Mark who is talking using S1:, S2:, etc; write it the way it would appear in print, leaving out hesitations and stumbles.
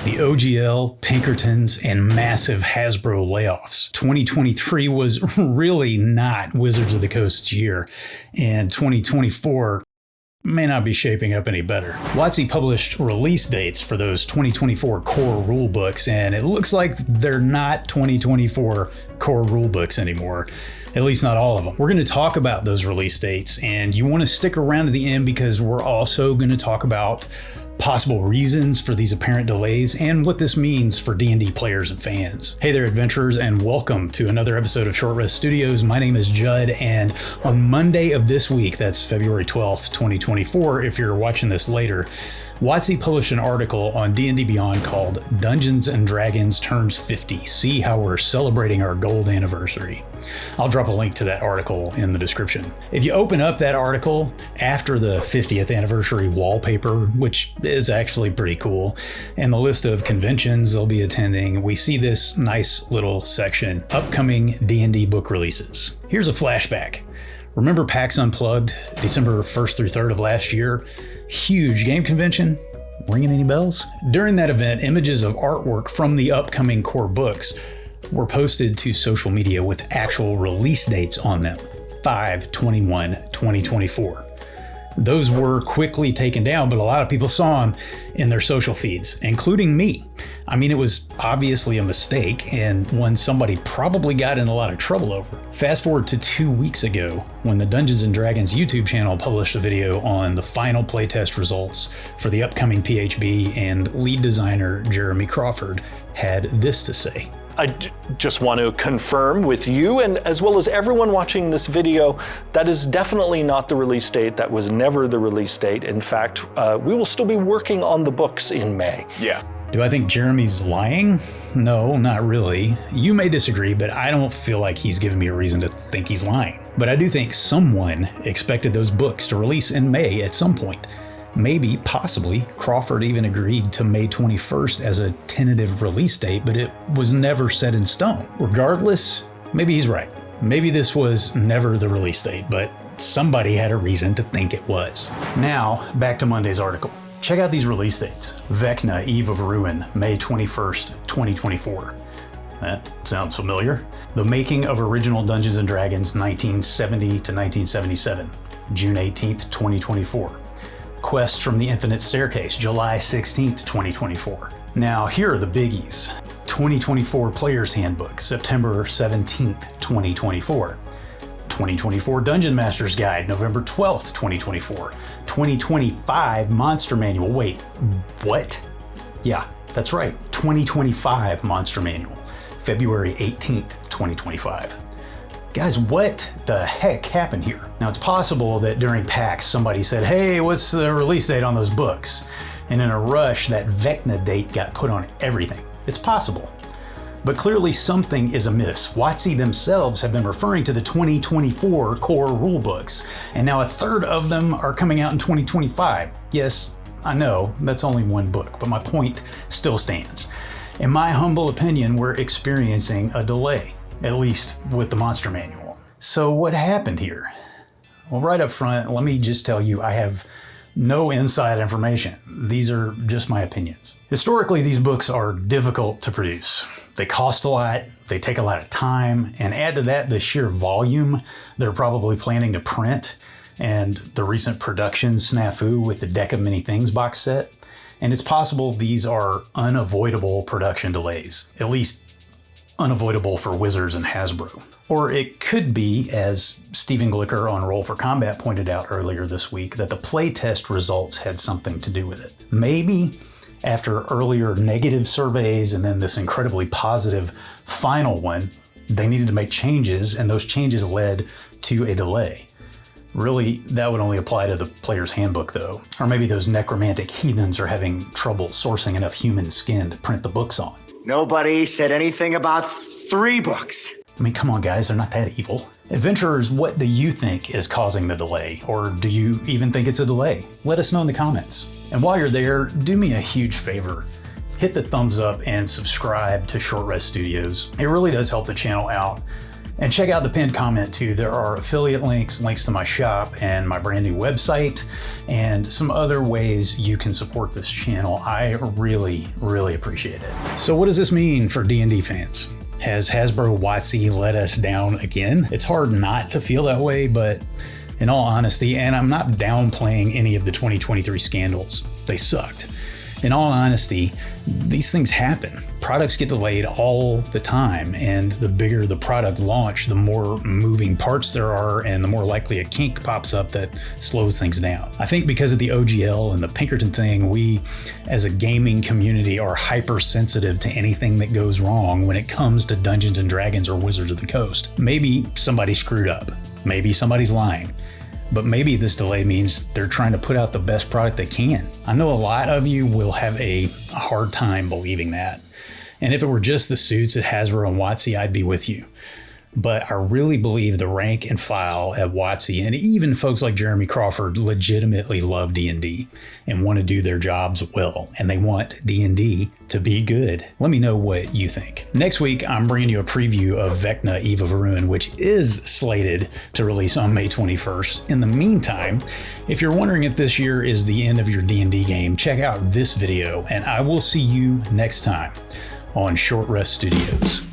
S1: The OGL, Pinkertons, and massive Hasbro layoffs. 2023 was really not Wizards of the Coast's year, and 2024 may not be shaping up any better. WoTC published release dates for those 2024 core rulebooks, and it looks like they're not 2024 core rulebooks anymore. At least not all of them. We're going to talk about those release dates, and you want to stick around to the end because we're also going to talk about possible reasons for these apparent delays and what this means for D&D players and fans. Hey there, adventurers, and welcome to another episode of Short Rest Studios. My name is Judd, and on Monday of this week, that's February 12th, 2024, if you're watching this later, WoTC published an article on D&D Beyond called Dungeons & Dragons Turns 50. See how we're celebrating our gold anniversary. I'll drop a link to that article in the description. If you open up that article after the 50th anniversary wallpaper, which is actually pretty cool, and the list of conventions they'll be attending, we see this nice little section, upcoming D&D book releases. Here's a flashback. Remember Pax Unplugged, December 1st through 3rd of last year? Huge game convention? Ringing any bells? During that event, images of artwork from the upcoming core books were posted to social media with actual release dates on them, 5/21/2024. Those were quickly taken down, but a lot of people saw them in their social feeds, including me. I mean, it was obviously a mistake and one somebody probably got in a lot of trouble over. Fast forward to 2 weeks ago when the Dungeons & Dragons YouTube channel published a video on the final playtest results for the upcoming PHB, and lead designer Jeremy Crawford had this to say.
S2: I just want to confirm with you and as well as everyone watching this video, that is definitely not the release date. That was never the release date. In fact, we will still be working on the books in May.
S1: Yeah. Do I think Jeremy's lying? No, not really. You may disagree, but I don't feel like he's given me a reason to think he's lying. But I do think someone expected those books to release in May at some point. Maybe, possibly, Crawford even agreed to May 21st as a tentative release date, but it was never set in stone. Regardless, maybe he's right. Maybe this was never the release date, but somebody had a reason to think it was. Now, back to Monday's article. Check out these release dates. Vecna, Eve of Ruin, May 21st, 2024. That sounds familiar. The Making of Original Dungeons & Dragons 1970 to 1977, June 18th, 2024. Quest from the Infinite Staircase, July 16th, 2024. Now, here are the biggies. 2024 Player's Handbook, September 17th, 2024. 2024 Dungeon Master's Guide, November 12th, 2024. 2025 Monster Manual. Wait, what? Yeah, that's right. 2025 Monster Manual, February 18th, 2025. Guys, what the heck happened here? Now, it's possible that during PAX, somebody said, hey, what's the release date on those books? And in a rush, that Vecna date got put on everything. It's possible. But clearly something is amiss. WoTC themselves have been referring to the 2024 core rulebooks, and now a third of them are coming out in 2025. Yes, I know, that's only one book, but my point still stands. In my humble opinion, we're experiencing a delay. At least with the Monster Manual. So what happened here? Well, right up front, let me just tell you I have no inside information. These are just my opinions. Historically, these books are difficult to produce. They cost a lot, they take a lot of time, and add to that the sheer volume they're probably planning to print, and the recent production snafu with the Deck of Many Things box set. And it's possible these are unavoidable production delays, at least unavoidable for Wizards and Hasbro. Or it could be, as Stephen Glicker on Roll for Combat pointed out earlier this week, that the playtest results had something to do with it. Maybe after earlier negative surveys and then this incredibly positive final one, they needed to make changes, and those changes led to a delay. Really, that would only apply to the player's handbook though. Or maybe those necromantic heathens are having trouble sourcing enough human skin to print the books on.
S3: Nobody said anything about 3 books.
S1: I mean, come on guys, they're not that evil. Adventurers, what do you think is causing the delay? Or do you even think it's a delay? Let us know in the comments. And while you're there, do me a huge favor. Hit the thumbs up and subscribe to Short Rest Studios. It really does help the channel out. And check out the pinned comment too. There are affiliate links, links to my shop and my brand new website, and some other ways you can support this channel. I really, really appreciate it. So what does this mean for D&D fans? Has Hasbro WoTC let us down again? It's hard not to feel that way, but in all honesty, and I'm not downplaying any of the 2023 scandals, they sucked. In all honesty, these things happen. Products get delayed all the time, and the bigger the product launch, the more moving parts there are, and the more likely a kink pops up that slows things down. I think because of the OGL and the Pinkerton thing, we as a gaming community are hypersensitive to anything that goes wrong when it comes to Dungeons and Dragons or Wizards of the Coast. Maybe somebody screwed up. Maybe somebody's lying. But maybe this delay means they're trying to put out the best product they can. I know a lot of you will have a hard time believing that. And if it were just the suits at Hasbro and WoTC, I'd be with you. But I really believe the rank and file at WoTC, and even folks like Jeremy Crawford, legitimately love D&D and want to do their jobs well, and they want D&D to be good. Let me know what you think. Next week, I'm bringing you a preview of Vecna, Eve of Ruin, which is slated to release on May 21st. In the meantime, if you're wondering if this year is the end of your D&D game, check out this video, and I will see you next time on Short Rest Studios.